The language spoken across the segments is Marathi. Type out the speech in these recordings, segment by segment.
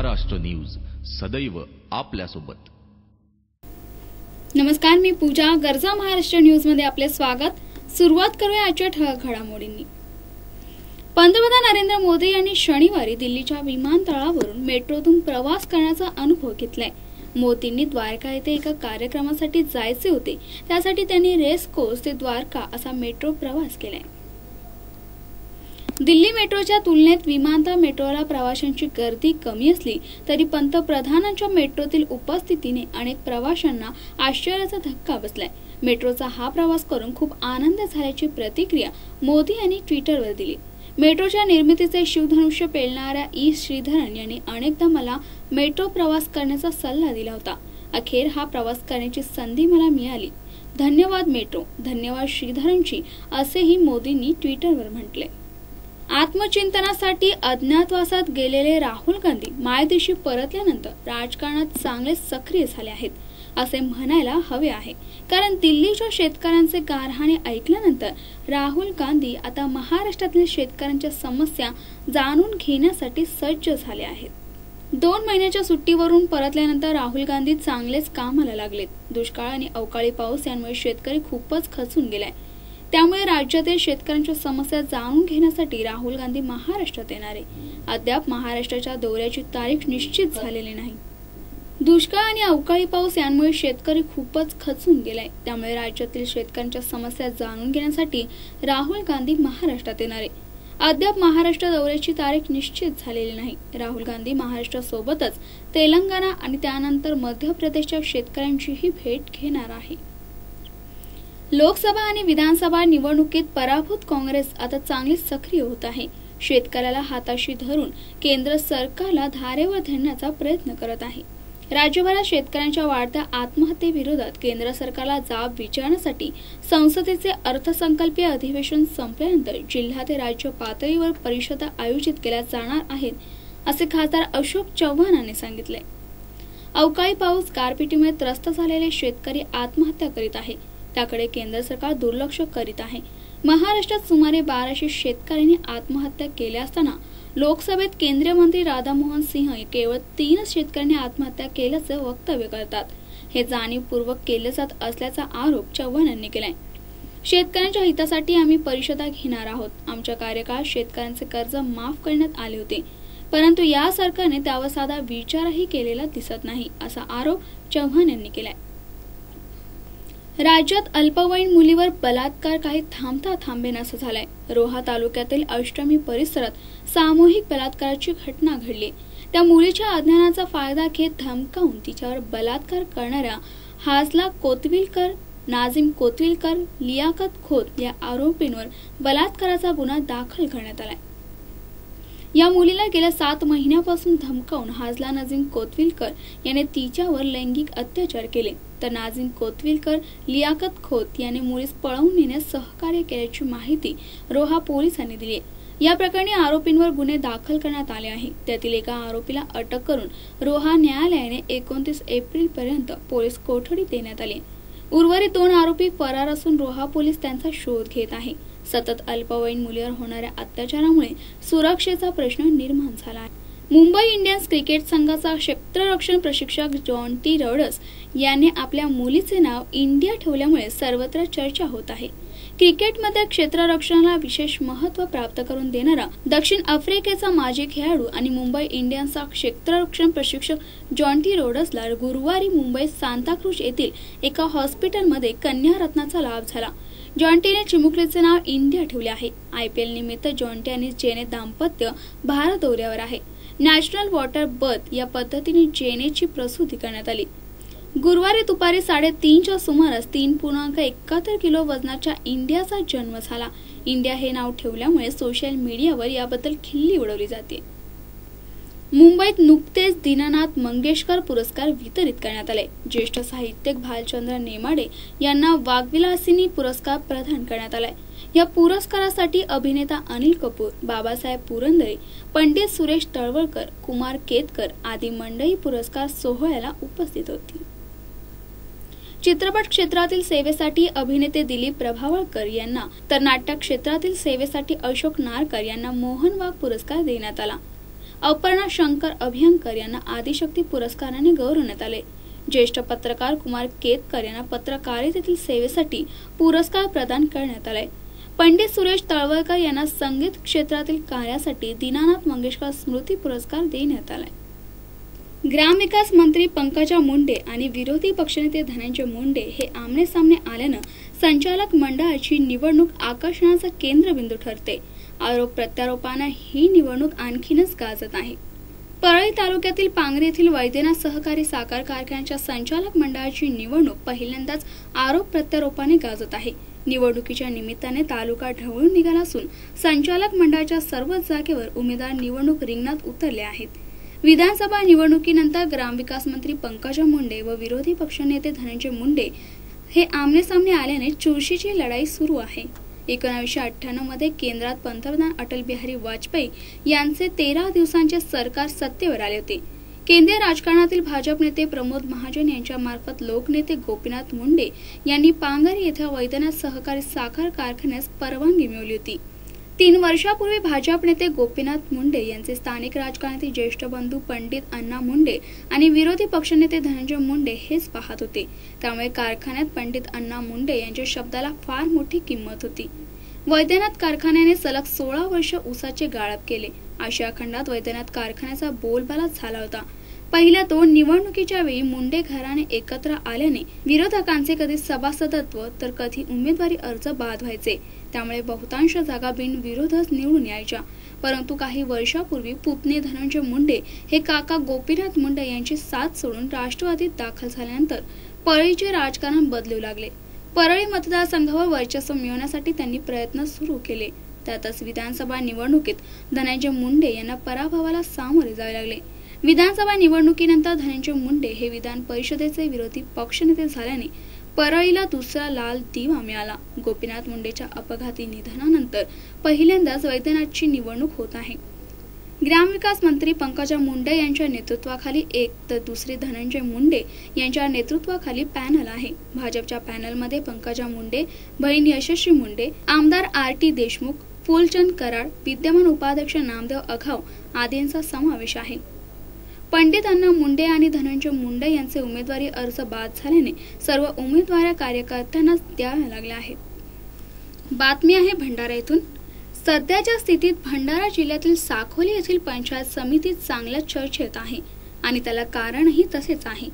महाराष्ट्र न्यूज सदैव आपल्यासोबत। नमस्कार, मी पूजा। गरजा महाराष्ट्र न्यूज मध्ये आपले स्वागत। सुरुवात करूया आजच्या ठळक घडामोडींनी। पंतप्रधान नरेंद्र मोदी यांनी शनिवारी दिल्लीच्या विमानतळावरून मेट्रोतून प्रवास करण्याचा अनुभव घेतलाय। मोदींनी द्वारका येथे एका कार्यक्रमासाठी जायचे होते, त्यासाठी त्यांनी रेस कोर्स ते द्वारका असा मेट्रो प्रवास केलाय। दिल्ली मेट्रोच्या तुलनेत विमानतळ मेट्रोला प्रवाशांची गर्दी कमी असली तरी पंतप्रधानांच्या मेट्रोतील उपस्थितीने अनेक प्रवाशांना आश्चर्याचा धक्का बसलाय। मेट्रोचा हा प्रवास करून खूप आनंद झाल्याची प्रतिक्रिया मोदी यांनी ट्विटरवर दिली। मेट्रोच्या निर्मितीचे शिवधनुष्य पेलणाऱ्या ई श्रीधरन यांनी अनेकदा मला मेट्रो प्रवास करण्याचा सल्ला दिला होता। अखेर हा प्रवास करण्याची संधी मला मिळाली। धन्यवाद मेट्रो, धन्यवाद श्रीधरनजी, असेही मोदींनी ट्विटरवर म्हटले। आत्मचिंतनासाठी अज्ञातवासात गेलेले राहुल गांधी मायदेशी परतल्यानंतर राजकारणात चांगले सक्रिय झाले आहेत असे म्हणायला हवे आहे, कारण दिल्लीच्या शेतकऱ्यांचे गारहाणे ऐकल्यानंतर राहुल गांधी आता महाराष्ट्रातील शेतकऱ्यांच्या समस्या जाणून घेण्यासाठी सज्ज झाले आहेत। 2 महिन्याच्या सुट्टीवरून परतल्यानंतर राहुल गांधी चांगलेच कामाला लागलेत। दुष्काळ आणि अवकाळी पाऊस यांमुळे शेतकरी खूपच खचून गेलाय, त्यामुळे राज्यातील शेतकऱ्यांच्या समस्या जाणून घेण्यासाठी राहुल गांधी महाराष्ट्रात येणार आहे। अद्याप महाराष्ट्राच्या दौऱ्याची तारीख निश्चित झालेली नाही। दुष्काळ आणि अवकाळी पाऊस यांमुळे शेतकरी खूपच खचून गेलाय, त्यामुळे राज्यातील शेतकऱ्यांच्या समस्या जाणून घेण्यासाठी राहुल गांधी महाराष्ट्रात येणार आहे। अद्याप महाराष्ट्र दौऱ्याची तारीख निश्चित झालेली नाही। राहुल गांधी महाराष्ट्रासोबतच तेलंगणा आणि त्यानंतर मध्य प्रदेशच्या शेतकऱ्यांचीही भेट घेणार आहे। लोकसभा आणि विधानसभा निवडणुकीत पराभूत काँग्रेस आता चांगली सक्रिय होत आहे। शेतकऱ्याला हाताशी धरून केंद्र सरकारला धारेवर धरण्याचा प्रयत्न करत आहे। राज्यभरात शेतकऱ्यांच्या वाढत्या आत्महत्येविरोधात केंद्र सरकारला जाब विचारण्यासाठी संसदेचे अर्थसंकल्पीय अधिवेशन संपल्यानंतर जिल्हा ते राज्य पातळीवर परिषदा आयोजित केल्या जाणार आहेत, असे खासदार अशोक चव्हाण यांनी सांगितले। अवकाळी पाऊस, गारपिटीमुळे त्रस्त झालेले शेतकरी आत्महत्या करीत आहे, त्याकडे केंद्र सरकार दुर्लक्ष करीत आहे। महाराष्ट्रात सुमारे 1200 शेतकऱ्यांनी आत्महत्या केल्या असताना लोकसभेत केंद्रीय मंत्री राधामोहन सिंह केवळ 3 शेतकऱ्यांनी आत्महत्या केल्याचं वक्तव्य करतात। हे जाणीवपूर्वक केले जात असल्याचा आरोप चव्हाण यांनी केलाय। शेतकऱ्यांच्या हितासाठी आम्ही परिषदा घेणार आहोत। आमच्या कार्यकाळात शेतकऱ्यांचे कर्ज माफ करण्यात आले होते, परंतु या सरकारने त्यावर साधा विचारही केलेला दिसत नाही, असा आरोप चव्हाण यांनी केलाय। राज्यात अल्पवयीन मुलीवर बलात्कार काही थांबता थांबेनासा झालाय। रोहा तालुक्यातील अष्टमी परिसरात सामूहिक बलात्काराची घटना घडली। त्या मुलीच्या अज्ञानाचा फायदा घेत धमकावून तिच्यावर बलात्कार करणाऱ्या हाजला कोतविलकर, नाझीम कोतविलकर, लियाकत खोत या आरोपींवर बलात्काराचा गुन्हा दाखल करण्यात आलाय। या मुलीला गेल्या 7 महिन्यापासून धमकावून हाजला नाझीम कोतविलकर याने तिच्यावर लैंगिक अत्याचार केले, तर नाझीम कोतविलकर, लियाकत खोत याने मुलीस पळवून नेण्यास सहकार्य केल्याची माहिती रोहा पोलिसांनी दिली आहे। या प्रकरणी आरोपींवर गुन्हे दाखल करण्यात आले आहे। त्यातील एका आरोपीला अटक करून रोहा न्यायालयाने 29 एप्रिल पर्यंत पोलीस कोठडी देण्यात आली। उर्वरित 2 आरोपी फरार असून रोहा पोलीस त्यांचा शोध घेत आहे। सतत अल्पवयीन मुलीवर होणाऱ्या अत्याचारामुळे सुरक्षेचा प्रश्न निर्माण झाला आहे। मुंबई इंडियन्स क्रिकेट संघाचा क्षेत्ररक्षण प्रशिक्षक जॉन टी रॉडर्स यांनी आपल्या मुलीचे नाव इंडिया ठेवल्यामुळे सर्वत्र चर्चा होत आहे। क्रिकेटमध्ये क्षेत्ररक्षणाला विशेष महत्त्व प्राप्त करून देणारा दक्षिण आफ्रिकेचा माजी खेळाडू आणि मुंबई इंडियन्सचा क्षेत्ररक्षण प्रशिक्षक जॉन टी रॉडर्सला गुरुवारी मुंबईत सांताक्रूज येथील एका हॉस्पिटलमध्ये कन्या रत्नाचा लाभ झाला। जॉन्टीने चिमुकलीचे नाव इंडिया ठेवले आहे। IPL निमित्त जॉन्टी आणि जेने दाम्पत्य भारत दौऱ्यावर आहे। नॅशनल वॉटर बर्थ या पद्धतीने जेनेची प्रसूती करण्यात आली। गुरुवारी दुपारी 3:30च्या सुमारास 3.71 किलो वजनाच्या इंडियाचा जन्म झाला। इंडिया हे नाव ठेवल्यामुळे सोशल मीडियावर याबद्दल खिल्ली उडवली जाते। मुंबईत नुकतेच दीनानाथ मंगेशकर पुरस्कार वितरित करण्यात आले। ज्येष्ठ साहित्यिक भालचंद्र नेमाडे यांना वाग्विलासिनी पुरस्कार प्रदान करण्यात आलाय। या पुरस्कारासाठी अभिनेता अनिल कपूर, बाबासाहेब पुरंदरे, पंडित सुरेश तळवळकर, कुमार केतकर आदी मंडळी पुरस्कार सोहळ्याला उपस्थित होती। चित्रपट क्षेत्रातील सेवेसाठी अभिनेते दिलीप प्रभावळकर यांना तर नाट्य क्षेत्रातील सेवेसाठी अशोक नारकर यांना मोहन वाघ पुरस्कार देण्यात आला। अपर्णा शंकर अभियंकर यांना आदिशक्ती पुरस्काराने गौरवण्यात आले। ज्येष्ठ पत्रकार कुमार केतकर यांना पत्रकारितेतील सेवेसाठी पुरस्कार प्रदान करण्यात आलाय। पंडित सुरेश तळवलकर यांना संगीत क्षेत्रातील कार्यासाठी दीनानाथ मंगेशकर स्मृती पुरस्कार देण्यात आलाय। ग्रामविकास मंत्री पंकजा मुंडे आणि विरोधी पक्षनेते धनंजय मुंडे हे आमने सामने आल्यानं संचालक मंडळाची निवडणूक आकर्षणाचा केंद्रबिंदू ठरते। आरोप प्रत्यारोपांना ही निवडणूक आणखीनच गाजत आहे। परळी तालुक्यातील पांगरी येथील वैद्यनाथ सहकारी साखर कारखान्याच्या संचालक मंडळाची निवडणूक पहिल्यांदाच आरोप प्रत्यारोपाने गाजत आहे। निवडणुकीच्या निमित्ताने तालुका ढवळून निघाला असून संचालक मंडळाच्या सर्वच जागेवर उमेदवार निवडणूक रिंगणात उतरले आहेत। विधानसभा निवडणुकीनंतर ग्रामविकास मंत्री पंकजा मुंडे व विरोधी पक्षनेते धनंजय मुंडे हे आमने सामने आल्याने चुरशीची लढाई सुरू आहे। 1998 मध्ये केंद्रात पंतप्रधान अटल बिहारी वाजपेयी यांचे 13 दिवसांचे सरकार सत्तेवर आले होते। केंद्रीय राजकारणातील भाजप नेते प्रमोद महाजन यांच्या मार्फत लोकनेते गोपीनाथ मुंडे यांनी पांगरी येथे वैद्यनाथ सहकारी साखर कारखान्यास परवानगी मिळवली होती। 3 वर्षापूर्वी भाजप नेते गोपीनाथ मुंडे यांचे स्थानिक राजकारणातील ज्येष्ठ बंधू पंडित अण्णा मुंडे आणि विरोधी पक्षनेते धनंजय मुंडे हेच पाहत होते। त्यामुळे कारखान्यात पंडित अण्णा मुंडे यांच्या शब्दाला फार मोठी किंमत होती। वैद्यनाथ कारखान्याने सलग 16 वर्ष ऊसाचे गाळप केले। आशिया खंडात वैद्यनाथ कारखान्याचा बोलबाला झाला होता। पहिल्या 2 निवडणुकीच्या वेळी मुंडे घराणे एकत्र आल्याने विरोधकांचे कधी सभासदत्व तर कधी उमेदवारी अर्ज बाद व्हायचे। त्यामुळे बहुतांश जागा बिनविरोधच निवडून यायच्या। परंतु काही वर्षापूर्वी पुतणे धनंजय मुंडे हे काका गोपीनाथ मुंडे यांची साथ सोडून राष्ट्रवादीत दाखल झाल्यानंतर परळीचे राजकारण बदलू लागले। परळी मतदारसंघावर वर्चस्व मिळवण्यासाठी त्यांनी प्रयत्न सुरू केले। त्यातच विधानसभा निवडणुकीत धनंजय मुंडे यांना पराभवाला सामोरे जावे लागले। विधानसभा निवडणुकीनंतर धनंजय मुंडे हे विधान परिषदेचे विरोधी पक्षनेते झाल्याने परळीला दुसरा लाल दिवा मिळाला। गोपीनाथ मुंडेच्या अपघाती निधनानंतर पहिल्यांदाच वैद्यनाथची निवडणूक होत आहे। ग्रामविकास मंत्री पंकजा मुंडे यांच्या नेतृत्वाखाली एक तर दुसरे धनंजय मुंडे यांच्या नेतृत्वाखाली पॅनल आहे। भाजपच्या पॅनलमध्ये पंकजा मुंडे, बहीण यशस्वी मुंडे, आमदार आर.टी. देशमुख, फुलचंद कराड, विद्यमान उपाध्यक्ष नामदेव अघाव आदींचा समावेश आहे। पंडित अण्णा मुंडे आणि धनंजय मुंडे यांचे उमेदवारी अर्ज बाद झाल्याने सर्व उमेदवार कार्यकर्त्यांना द्याव्या लागल्या आहेत। बातमी आहे भंडारा येथून। सध्याच्या स्थितीत भंडारा जिल्ह्यातील साकोली येथील पंचायत समिती चांगल्या चर्चेत आहे आणि त्याला कारणही तसेच आहे।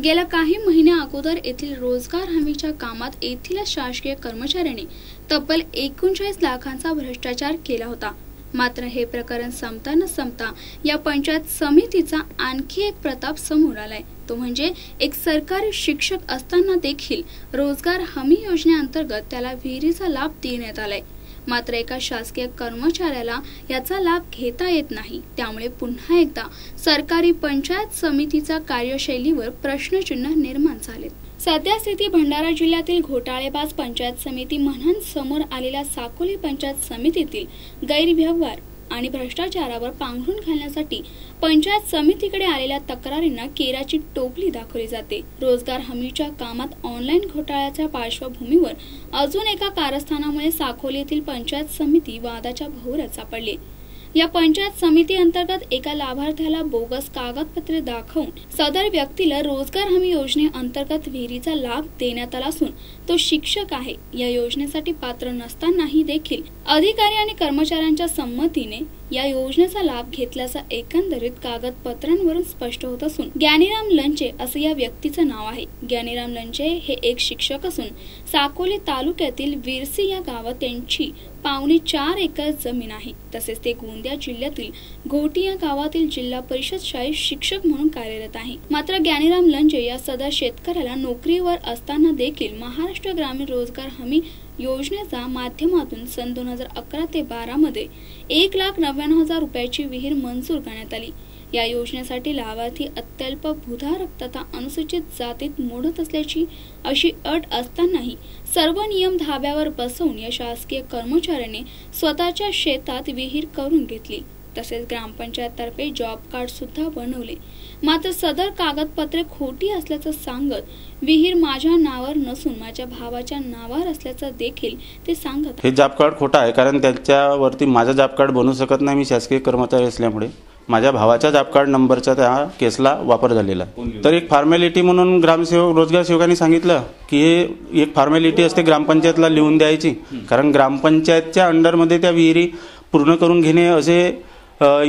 गेल्या काही महिन्या अगोदर येथील रोजगार हमीच्या कामात येथील शासकीय कर्मचाऱ्यांनी तब्बल 39 लाखांचा भ्रष्टाचार केला होता। मात्र हे प्रकरण संपता न संपता या पंचायत समितीचा आणखी एक प्रताप समोर आलाय। तो म्हणजे एक सरकारी शिक्षक असताना देखील रोजगार हमी योजनेअंतर्गत त्याला विहिरीचा लाभ देण्यात आलाय। मात्र एका शासकीय कर्मचाऱ्याला याचा लाभ घेता येत नाही। त्यामुळे पुन्हा एकदा सरकारी पंचायत समितीचा कार्यशैलीवर प्रश्नचिन्ह निर्माण झाले। सध्या स्थिती भंडारा जिल्ह्यातील घोटाळेबाज पंचायत समिती म्हणून समोर आलेल्या साकोली पंचायत समितीतील गैरव्यवहार आणि भ्रष्टाचारावर पांघरून घालण्यासाठी पंचायत समितीकडे आलेल्या तक्रारींना केराची टोपली दाखवली जाते। रोजगार हमीच्या कामात ऑनलाईन घोटाळ्याच्या पार्श्वभूमीवर अजून एका कारस्थानामुळे साकोली येथील पंचायत समिती वादाच्या भोवऱ्यात सापडली। या पंचायत समिती अंतर्गत एका लाभार्थ्याला बोगस कागदपत्रे दाखवून सदर व्यक्तीला रोजगार हमी योजनेअंतर्गत विहिरीचा लाभ देण्यात आला असून तो शिक्षक आहे। या योजनेसाठी पात्र नसतानाही देखील अधिकारी आणि कर्मचाऱ्यांच्या संमतीने या योजनेचा लाभ घेतल्याचा एकंदरीत कागदपत्रांवरून स्पष्ट होत असून ज्ञानीराम लंचे असे या व्यक्तीचं नाव आहे। ज्ञानीराम लंचे हे एक शिक्षक असून साकोली तालुक्यातील विरसी या गावात त्यांची 4.25 एकर जमीन आहे। तसेच ते गोंदिया जिल्ह्यातील घोटी या गावातील जिल्हा परिषद शाळेत शिक्षक म्हणून कार्यरत आहे। मात्र ज्ञानीराम लंचे या सदर शेतकऱ्याला नोकरीवर असताना देखील महाराष्ट्र ग्रामीण रोजगार हमी योजनेच्या माध्यमातून सन 2011 ते 12 मध्ये 1,99,000 रुपयाची विहीर मंजूर करण्यात आली। या योजनेसाठी लाभार्थी अत्यल्प भूधारक तथा अनुसूचित जातीत मोडत असल्याची अशी अट असतानाही सर्व नियम धाब्यावर बसवून या शासकीय कर्मचाऱ्याने स्वतःच्या शेतात विहीर करून घेतली। तसेच ग्रामपंचायत तर्फे जॉब कार्ड सुद्धा बनवले। मात्र सदर कागदपत्रे खोटी असल्याचं सांगत विहीर माझ्या नावावर नसून माझ्या भावाच्या नावावर असल्याचं देखील ते सांगत। हे जॉब कार्ड खोटा आहे, कारण त्याच्यावरती माझा जॉब कार्ड बनवू शकत नाही मी शासकीय कर्मचारी असल्यामुळे। माझ्या भावाच्या जॉब कार्ड नंबरचा त्या केसला वापर झालेला आहे. तर एक फॉर्मॅलिटी म्हणून ग्रामसेवक रोजगार सेवकांनी सांगितलं की हे एक फॉर्मॅलिटी असते ग्रामपंचायतला लिहून द्यायची, कारण ग्रामपंचायतच्या अंडरमध्ये त्या विहिरी पूर्ण करून घेणे असे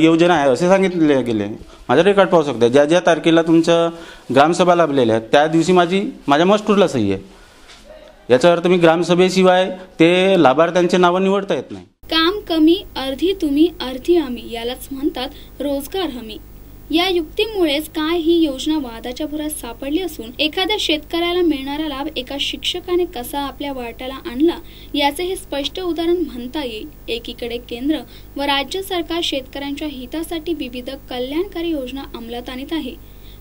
योजना आहे असे सांगितले गेले. माझा रेकॉर्ड पाहू शकता, ज्या ज्या तारखेला तुमचं ग्रामसभा लाभलेल्या आहेत त्या दिवशी माझ्या मजकूरला सही आहे. याचा अर्थ मी ग्रामसभेशिवाय ते लाभार्थ्यांचे नावं निवडता येत नाही. काम कमी, अर्धी तुम्ही अर्धी आम्ही, यालाच म्हणतात रोजगार हमी. या युक्तीमुळेच काय ही योजना वादाच्या भुरात सापडली असून एखाद्या शेतकऱ्याला मिळणारा लाभ एका शिक्षकाने कसा आपल्या वाट्याला आणला याचे हे स्पष्ट उदाहरण म्हणता येईल. एकीकडे केंद्र व राज्य सरकार शेतकऱ्यांच्या हितासाठी विविध कल्याणकारी योजना अंमलात आणत आहे,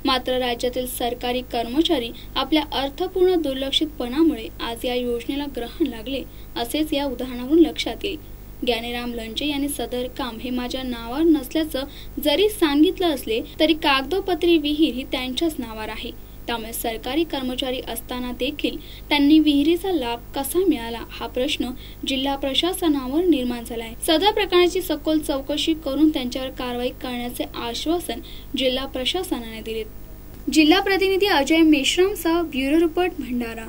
मात्र राज्यातील सरकारी कर्मचारी आपल्या अर्थपूर्ण दुर्लक्षितपणामुळे आज या योजनेला ग्रहण लागले असेच या उदाहरणावरून लक्षात येईल. ज्ञानेराम लंचे यांनी सदर काम हे माझ्या नावावर नसल्याचं जरी सांगितलं असले तरी कागदोपत्री विहीर ही त्यांच्याच नावावर आहे. त्यामुळे सरकारी कर्मचारी असताना देखील त्यांनी विहिरीचा लाभ कसा मिळाला हा प्रश्न जिल्हा प्रशासनावर निर्माण झाला आहे. सदर प्रकरणाची सखोल चौकशी करून त्यांच्यावर कारवाई करण्याचे आश्वासन जिल्हा प्रशासनाने दिले. जिल्हा प्रतिनिधी अजय मेश्रामसह ब्युरो रिपोर्ट भंडारा.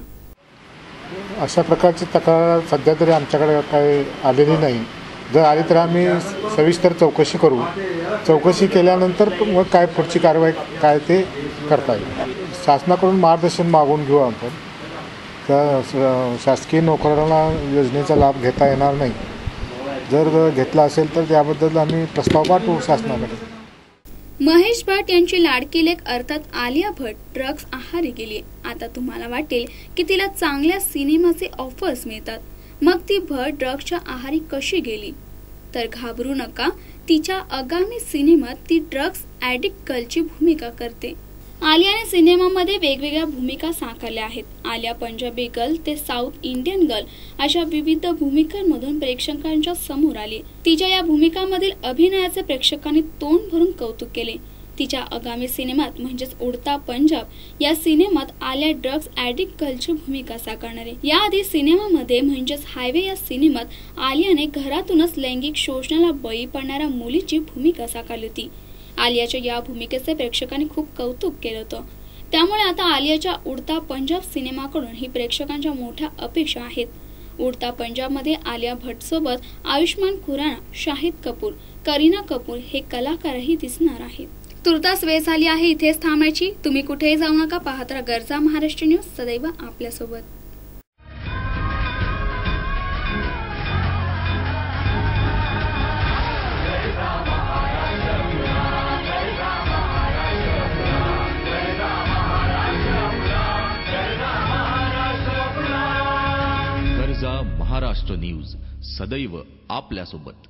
अशा प्रकारची तक्रार सध्या तरी आमच्याकडे काही आलेली नाही. जर आली तर आम्ही सविस्तर चौकशी करू. चौकशी केल्यानंतर मग काय पुढची कारवाई काय ते करता येईल. शासनाकडून मार्गदर्शन मागून घेऊ आपण. त्या शासकीय नोकरांना योजनेचा लाभ घेता येणार नाही. जर घेतला असेल तर त्याबद्दल आम्ही प्रस्ताव पाठवू शासनाकडे. महेश भट्ट यांची लाडकी लेक अर्थात आलिया भट्ट ड्रग्ज आहारी गेली. आता तुम्हाला वाटेल की तिला चांगल्या सिनेमाचे ऑफर्स मिळतात, मग ती भट्ट ड्रग्जच्या आहारी कशी गेली? तर घाबरू नका, तिच्या आगामी सिनेमात ती ड्रग्ज ॲडिक्ट गर्लची भूमिका करते. आलियाने सिनेमामध्ये वेगवेगळ्या भूमिका साकारल्या आहेत. आलिया पंजाबी गर्ल ते साऊथ इंडियन गर्ल अशा विविध भूमिकांमधून प्रेक्षकांच्या समोर आली. तिच्या या भूमिकांमधील अभिनयाचे प्रेक्षकांनी तोंड भरून कौतुक केले. तिच्या आगामी सिनेमात म्हणजेच उडता पंजाब या सिनेमात आलिया ड्रग्ज ॲडिक्ट गर्लची भूमिका साकारणार आहे. याआधी सिनेमामध्ये म्हणजेच हायवे या सिनेमात आलियाने घरातूनच लैंगिक शोषणाला बळी पडणाऱ्या मुलीची भूमिका साकारली होती. आलियाच्या या भूमिकेचे प्रेक्षकांनी खूप कौतुक केलं होतं. त्यामुळे आता आलियाच्या उडता पंजाब सिनेमाकडून ही प्रेक्षकांच्या मोठ्या अपेक्षा आहेत. उडता पंजाबमध्ये आलिया भट्ट सोबत आयुष्मान खुराना, शाहिद कपूर, करीना कपूर हे कलाकारही दिसणार आहेत. तुर्तास वेळ झाली आहे इथेच थांबायची. तुम्ही कुठेही जाऊ नका. पाहत राहा गरजा महाराष्ट्र न्यूज, सदैव आपल्यासोबत. गरजा महाराष्ट्र न्यूज, सदैव आपल्यासोबत.